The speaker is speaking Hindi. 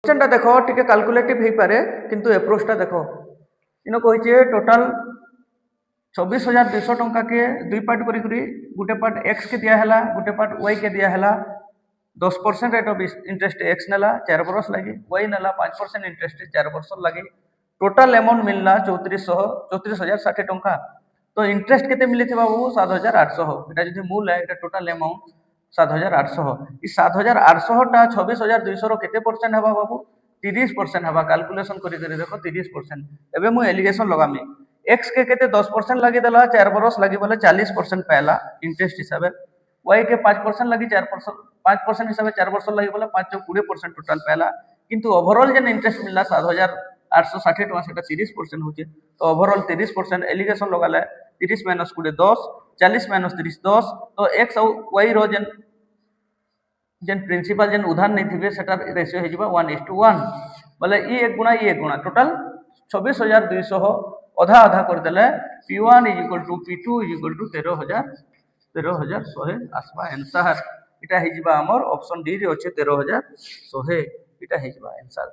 क्वेश्चनटा देख टिके कैलकुलेटिव हो पारे किंतु एप्रोचटा देख इन कही टोटाल 24,200 टंका के दुई पार्ट करी गोटे पार्ट एक्स के दिया गोटे पार्ट वाई के दिया 10% रेट ऑफ इंटरेस्ट एक्स नेला 4 बरस लगी वाई नेला 5% इंटरेस्ट 4 वर्ष लगी टोटाल अमाउंट मिलला 34,060 टंका। तो इंटरेस्ट केते मिली थी बाबू 7,800 एटा जदी मूल है एटा टोटाल अमाउंट 7,800 ई 7,800 टा 26,200 रो केते परसेंट हेबा बाबू 30% हेबा कैलकुलेशन करी देखो 30%। एबे मु एलिगेशन लगामी एक्स के केते 10% लगी देला 4 बरस लगी बोले 40% पहला इंटरेस्ट हिसाब वाई के 5% लगी 5% हिसाब 4 वर्ष लगी बोले 5 20% टोटाल पहला किंतु ओवरऑल जेन इंटरेस्ट मिलला 7,860 टका सेटा 30% होचे। तो ओवरऑल 30% एलिगेशन लगाले 30 माइनस 20 10 40 माइनस 30 10 तो एक्स और वाई रो जेन प्रिंसिपल जेन उधार नहीं थिबे सेटा रेशियो हे जिबा 1:1 बोले ई एक गुणा टोटल 26,200 अधा अधा कर देले P1 = P2 = 13,100 आसबा आंसर। इटा हे जिबा हमर ऑप्शन डी रे अछि 13,100 इटा हे जिबा आंसर।